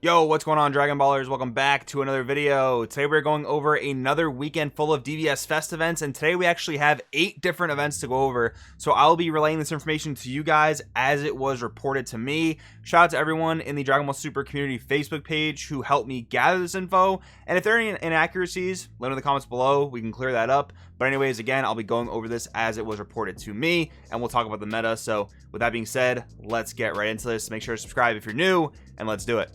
Yo, what's going on, Dragon Ballers? Welcome back to another video. Today we're going over another weekend full of DBS Fest events, and today we actually have 8 different events to go over. So I'll be relaying this information to you guys as it was reported to me. Shout out to everyone in the Dragon Ball Super Community Facebook page who helped me gather this info. And if there are any inaccuracies, let me know in the comments below. We can clear that up. But anyways, again, I'll be going over this as it was reported to me, and we'll talk about the meta. So with that being said, let's get right into this. Make sure to subscribe if you're new, and let's do it.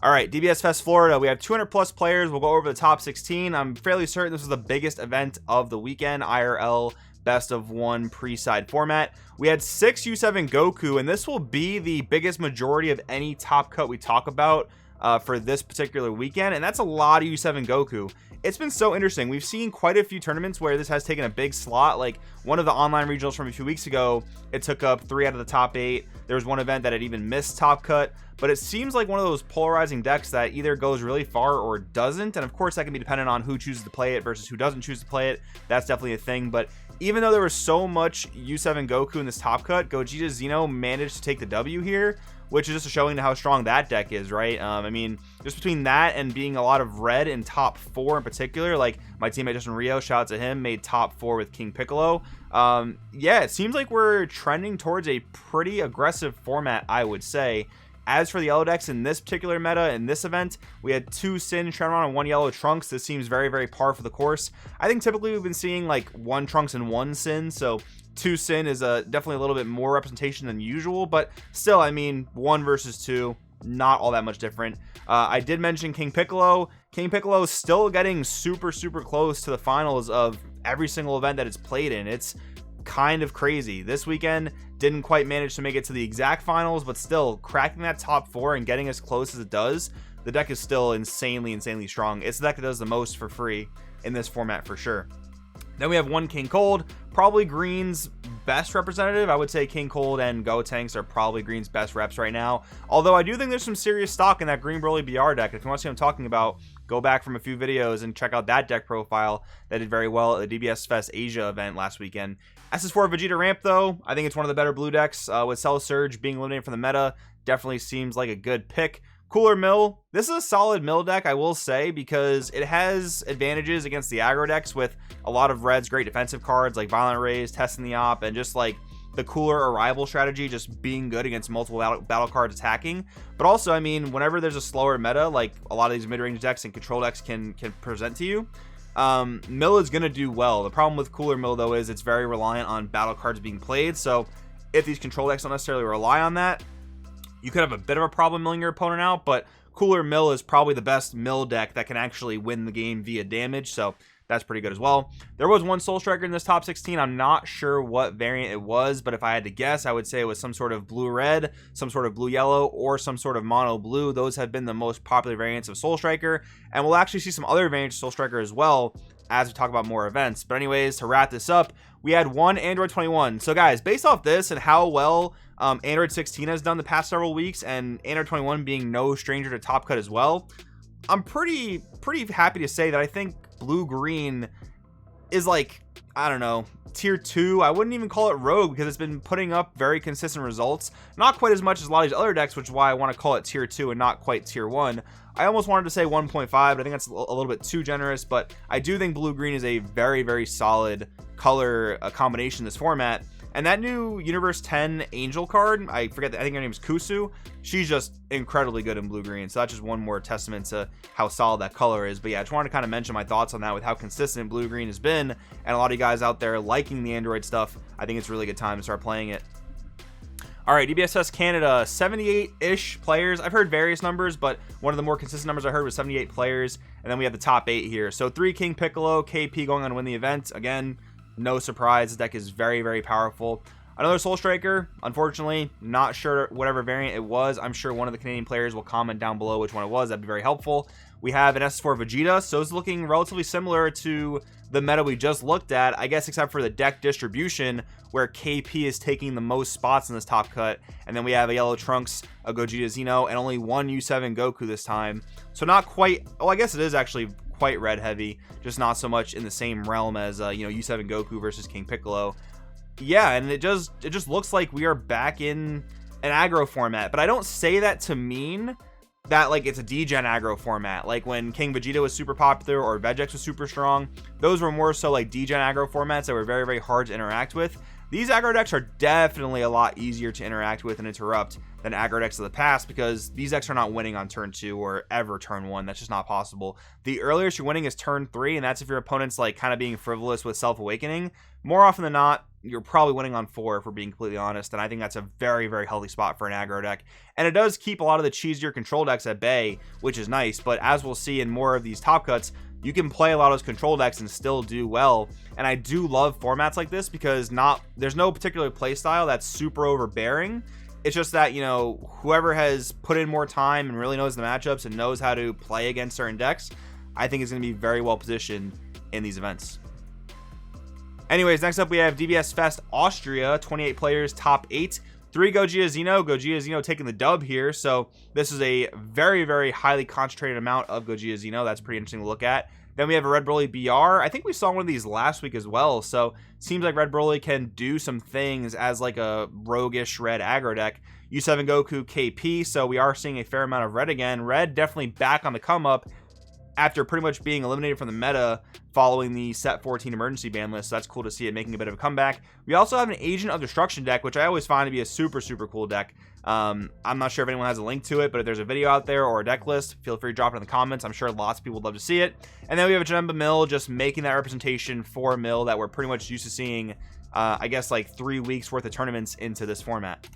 All right, DBS Fest Florida, we have 200 plus players. We'll go over the top 16. I'm fairly certain this was the biggest event of the weekend, IRL best of one pre-side format. We had 6 U7 Goku, and this will be the biggest majority of any top cut we talk about for this particular weekend, and that's a lot of U7 Goku. It's been so interesting. We've seen quite a few tournaments where this has taken a big slot. Like one of the online regionals from a few weeks ago, it took up 3 out of the top 8. There was one event that had even missed top cut, but it seems like one of those polarizing decks that either goes really far or doesn't. And of course that can be dependent on who chooses to play it versus who doesn't choose to play it. That's definitely a thing. But even though there was so much U7 Goku in this top cut, Gogeta Xeno managed to take the W here, which is just showing how strong that deck is, right? I mean, just between that and being a lot of red in top 4 in particular, like my teammate Justin Rio, shout out to him, made top 4 with King Piccolo. Yeah, it seems like we're trending towards a pretty aggressive format, I would say. As for the yellow decks in this particular meta, in this event, we had 2 Sin, Shenron, and 1 yellow Trunks. This seems very, very par for the course. I think typically we've been seeing like 1 Trunks and 1 Sin, so 2 Sin is definitely a little bit more representation than usual, but still, I mean, 1 versus 2, not all that much different. I did mention King Piccolo. King Piccolo is still getting super, super close to the finals of every single event that it's played in. It's kind of crazy. This weekend didn't quite manage to make it to the exact finals, but still cracking that top 4 and getting as close as it does. The deck is still insanely strong. It's the deck that does the most for free in this format for sure. Then we have 1 King Cold, probably Green's best representative. I would say King Cold and Gotenks are probably Green's best reps right now. Although I do think there's some serious stock in that Green Broly BR deck. If you want to see what I'm talking about, go back from a few videos and check out that deck profile that did very well at the DBS Fest Asia event last weekend. SS4 Vegeta Ramp, though, I think it's one of the better blue decks. With Cell Surge being eliminated from the meta, definitely seems like a good pick. Cooler Mill, this is a solid mill deck, I will say, because it has advantages against the aggro decks with a lot of red's great defensive cards like Violent Rays, Testing the Op, and just like the cooler arrival strategy just being good against multiple battle cards attacking. But also, I mean, whenever there's a slower meta, like a lot of these mid-range decks and control decks can present to you, Mill is going to do well. The problem with Cooler Mill, though, is it's very reliant on battle cards being played. So if these control decks don't necessarily rely on that, you could have a bit of a problem milling your opponent out, but Cooler Mill is probably the best mill deck that can actually win the game via damage, so that's pretty good as well. There was 1 Soul Striker in this top 16. I'm not sure what variant it was, but if I had to guess, I would say it was some sort of blue-red, some sort of blue-yellow, or some sort of mono-blue. Those have been the most popular variants of Soul Striker, and we'll actually see some other variants of Soul Striker as well as we talk about more events. But anyways, to wrap this up, we had 1 Android 21. So guys, based off this and how well Android 16 has done the past several weeks, and Android 21 being no stranger to top cut as well, I'm pretty happy to say that I think blue-green is like, I don't know, tier 2. I wouldn't even call it rogue because it's been putting up very consistent results. Not quite as much as a lot of these other decks, which is why I want to call it tier 2 and not quite tier 1. I almost wanted to say 1.5, but I think that's a little bit too generous. But I do think blue-green is a very solid color combination in this format. And that new Universe 10 Angel card, I think her name is Kusu. She's just incredibly good in blue-green. So that's just one more testament to how solid that color is. But yeah, I just wanted to kind of mention my thoughts on that with how consistent blue-green has been. And a lot of you guys out there liking the Android stuff, I think it's a really good time to start playing it. All right, DBS Fest Canada, 78-ish players. I've heard various numbers, but one of the more consistent numbers I heard was 78 players. And then we have the top 8 here. So 3 King Piccolo, KP going on to win the event. Again, no surprise, this deck is very powerful. Another Soul Striker, unfortunately, not sure whatever variant it was. I'm sure one of the Canadian players will comment down below which one it was. That'd be very helpful. We have an S4 Vegeta, so it's looking relatively similar to the meta we just looked at, I guess, except for the deck distribution, where KP is taking the most spots in this top cut. And then we have a yellow Trunks, a Gogeta Xeno, and only 1 U7 Goku this time. So not quite, well, I guess it is actually quite red heavy, just not so much in the same realm as U7 Goku versus King Piccolo. Yeah, and it just looks like we are back in an aggro format, but I don't say that to mean that like it's a degen aggro format, like when King Vegeta was super popular or Vegex was super strong. Those were more so like degen aggro formats that were very, very hard to interact with. These aggro decks are definitely a lot easier to interact with and interrupt than aggro decks of the past, because these decks are not winning on turn 2 or ever turn 1. That's just not possible. The earliest you're winning is turn 3, and that's if your opponent's like kind of being frivolous with Self-Awakening. More often than not, you're probably winning on 4 if we're being completely honest, and I think that's a very, very healthy spot for an aggro deck. And it does keep a lot of the cheesier control decks at bay, which is nice, but as we'll see in more of these top cuts, you can play a lot of those control decks and still do well. And I do love formats like this because there's no particular play style that's super overbearing. It's just that, you know, whoever has put in more time and really knows the matchups and knows how to play against certain decks, I think is going to be very well positioned in these events. Anyways, next up we have DBS Fest Austria, 28 players, top 8. 3 Gogeta Xeno taking the dub here. So this is a very, very highly concentrated amount of Gogeta Xeno. That's pretty interesting to look at. Then we have a Red Broly BR. I think we saw one of these last week as well. So seems like Red Broly can do some things as like a roguish red aggro deck. U7 Goku KP. So we are seeing a fair amount of red again. Red definitely back on the come up after pretty much being eliminated from the meta following the set 14 emergency ban list. So that's cool to see it making a bit of a comeback. We also have an Agent of Destruction deck, which I always find to be a super, super cool deck. I'm not sure if anyone has a link to it, but if there's a video out there or a deck list, feel free to drop it in the comments. I'm sure lots of people would love to see it. And then we have a Janemba Mill, just making that representation for Mill that we're pretty much used to seeing, I guess, like 3 weeks worth of tournaments into this format.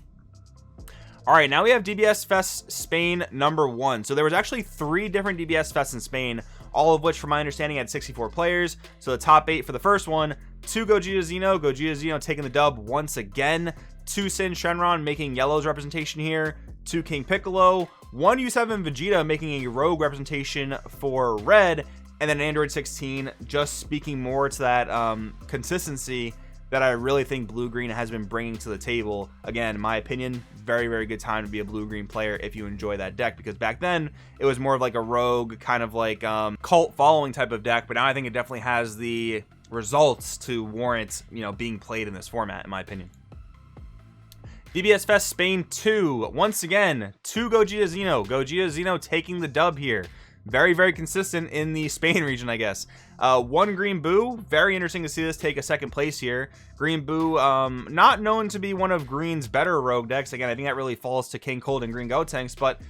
All right, now we have DBS Fest Spain number 1. So there was actually 3 different DBS Fests in Spain, all of which, from my understanding, had 64 players. So the top 8 for the first one, 2 Gogeta Xeno taking the dub once again, 2 Sin Shenron making yellow's representation here, 2 King Piccolo, 1 U7 Vegeta making a rogue representation for red, and then Android 16 just speaking more to that consistency that I really think blue-green has been bringing to the table. Again, in my opinion, very, very good time to be a blue-green player if you enjoy that deck, because back then it was more of like a rogue kind of like cult following type of deck, but now I think it definitely has the results to warrant, you know, being played in this format, in my opinion. DBS Fest Spain 2, once again, 2 Gogeta Xeno taking the dub here. Very, very consistent in the Spain region, I guess. 1 Green Boo. Very interesting to see this take a second place here. Green Boo, not known to be one of Green's better rogue decks. Again, I think that really falls to King Cold and Green Gotenks, but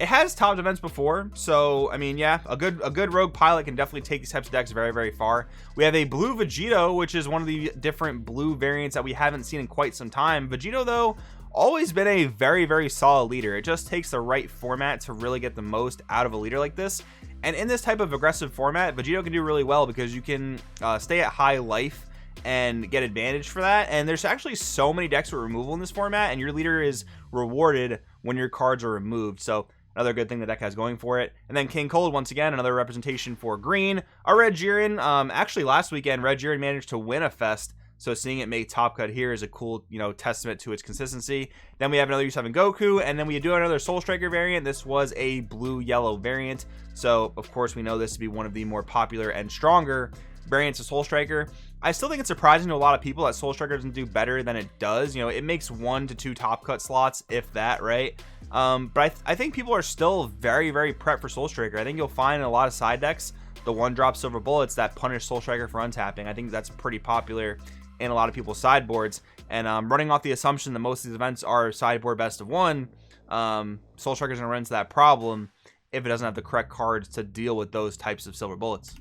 it has topped events before. So, I mean, yeah, a good rogue pilot can definitely take these types of decks very, very far. We have a Blue Vegito, which is one of the different blue variants that we haven't seen in quite some time. Vegito, though, always been a very, very solid leader. It just takes the right format to really get the most out of a leader like this. And in this type of aggressive format, Vegito can do really well because you can stay at high life and get advantage for that. And there's actually so many decks with removal in this format, and your leader is rewarded when your cards are removed. So another good thing the deck has going for it. And then King Cold, once again, another representation for green. A Red Jiren, actually last weekend, Red Jiren managed to win a fest. So seeing it make top cut here is a cool, you know, testament to its consistency. Then we have another U7 Goku, and then we do another Soul Striker variant. This was a blue-yellow variant. So, of course, we know this to be one of the more popular and stronger variants of Soul Striker. I still think it's surprising to a lot of people that Soul Striker doesn't do better than it does. You know, it makes 1 to 2 top cut slots, if that, right? But I think people are still very, very prepped for Soul Striker. I think you'll find in a lot of side decks the 1-drop Silver Bullets that punish Soul Striker for untapping. I think that's pretty popular in a lot of people's sideboards, and running off the assumption that most of these events are sideboard best of 1, Soul Striker's gonna run into that problem if it doesn't have the correct cards to deal with those types of silver bullets.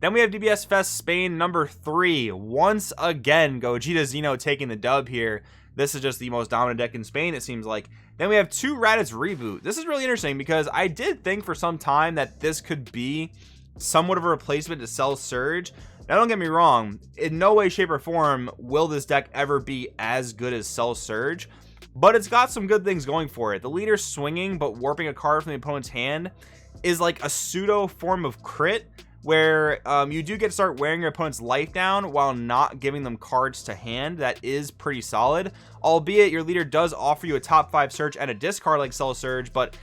Then we have DBS Fest Spain number 3. Once again, Gogeta Xeno taking the dub here. This is just the most dominant deck in Spain, it seems like. Then we have 2 Raditz Reboot. This is really interesting because I did think for some time that this could be somewhat of a replacement to Cell Surge. Now, don't get me wrong, in no way, shape, or form will this deck ever be as good as Cell Surge, but it's got some good things going for it. The leader swinging but warping a card from the opponent's hand is like a pseudo form of crit, where you do get to start wearing your opponent's life down while not giving them cards to hand. That is pretty solid, albeit your leader does offer you a top 5 search and a discard like Cell Surge, but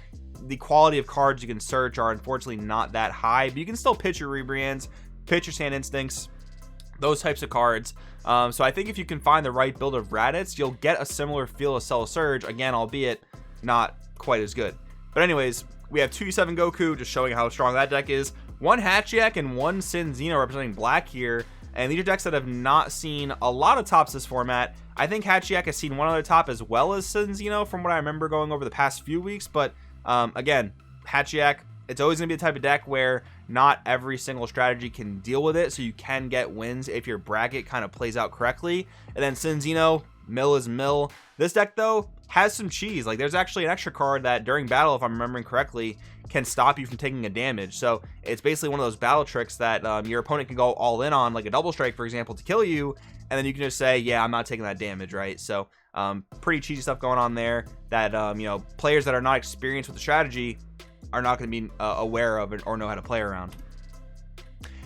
the quality of cards you can search are unfortunately not that high. But you can still pitch your Rebrands, pitch your Sand Instincts, those types of cards. So I think if you can find the right build of Raditz, you'll get a similar feel of Cell Surge, again, albeit not quite as good. But anyways, we have 2-7 Goku, just showing how strong that deck is. 1 Hachiek and 1 Sin Zeno representing black here. And these are decks that have not seen a lot of tops this format. I think Hachiek has seen one other top as well as Sin Zeno from what I remember going over the past few weeks. But again, Hachiek, it's always going to be the type of deck where not every single strategy can deal with it. So you can get wins if your bracket kind of plays out correctly. And then Sin Zeno, mill is mill. This deck, though, has some cheese. Like, there's actually an extra card that during battle, if I'm remembering correctly, can stop you from taking a damage. So it's basically one of those battle tricks that your opponent can go all in on, like a double strike, for example, to kill you. And then you can just say, yeah, I'm not taking that damage, right? So pretty cheesy stuff going on there that, you know, players that are not experienced with the strategy are not going to be aware of it or know how to play around.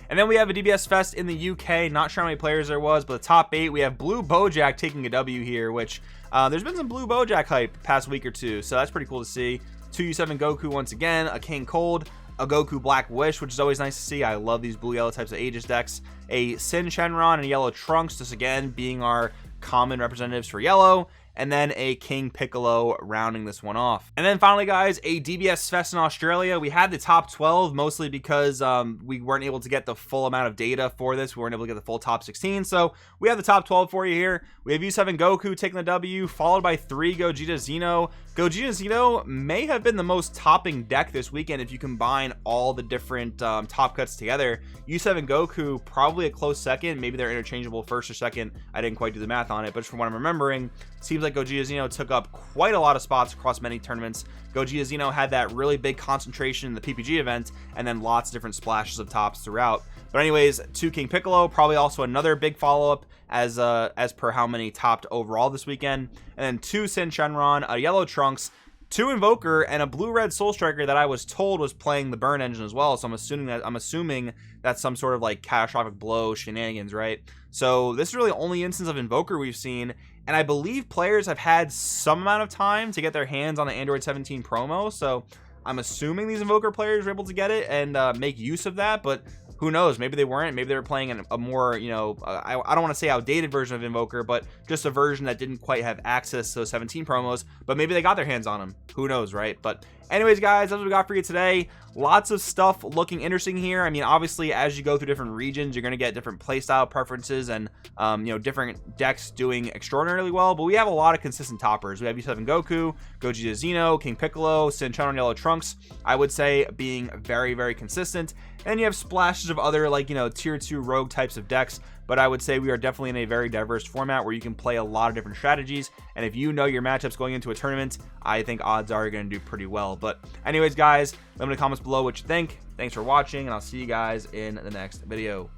And then we have a DBS Fest in the UK. Not sure how many players there was, but the top 8, we have Blue Bojack taking a W here, which there's been some Blue Bojack hype the past week or two, so that's pretty cool to see. 2-7 Goku once again, a King Cold, a Goku Black Wish, which is always nice to see. I love these blue-yellow types of Aegis decks. A Sin Shenron and a Yellow Trunks, just again being our common representatives for yellow. And then a King Piccolo rounding this one off. And then finally, guys, a DBS Fest in Australia. We had the top 12 mostly because we weren't able to get the full amount of data for this. We weren't able to get the full top 16. So we have the top 12 for you here. We have U7 Goku taking the W, followed by 3 Gogeta Zeno. Gogeta Zeno may have been the most topping deck this weekend if you combine all the different top cuts together. U7 Goku, probably a close second. Maybe they're interchangeable first or second. I didn't quite do the math on it, but from what I'm remembering, seems like Gogeta Zeno took up quite a lot of spots across many tournaments. Gogeta Zeno had that really big concentration in the PPG event, and then lots of different splashes of tops throughout. But anyways, 2 King Piccolo, probably also another big follow-up as per how many topped overall this weekend. And then 2 Sin Shenron, a Yellow Trunks, 2 Invoker, and a Blue-Red Soul Striker that I was told was playing the burn engine as well. So I'm assuming that's some sort of like catastrophic blow shenanigans, right? So this is really the only instance of Invoker we've seen. And I believe players have had some amount of time to get their hands on the Android 17 promo. So I'm assuming these Invoker players were able to get it and make use of that. But who knows? Maybe they weren't. Maybe they were playing a more, you know, I don't want to say outdated version of Invoker, but just a version that didn't quite have access to those 17 promos. But maybe they got their hands on them. Who knows, right? But anyways, guys, that's what we got for you today. Lots of stuff looking interesting here. I mean, obviously, as you go through different regions, you're going to get different playstyle preferences and, you know, different decks doing extraordinarily well. But we have a lot of consistent toppers. We have U7 Goku, Gogeta Zeno, King Piccolo, Sin Shenron, Yellow Trunks, I would say being very, very consistent. And you have splashes of other, like, you know, tier 2 rogue types of decks. But I would say we are definitely in a very diverse format where you can play a lot of different strategies. And if you know your matchups going into a tournament, I think odds are you're going to do pretty well. But anyways, guys, let me know in the comments below what you think. Thanks for watching, and I'll see you guys in the next video.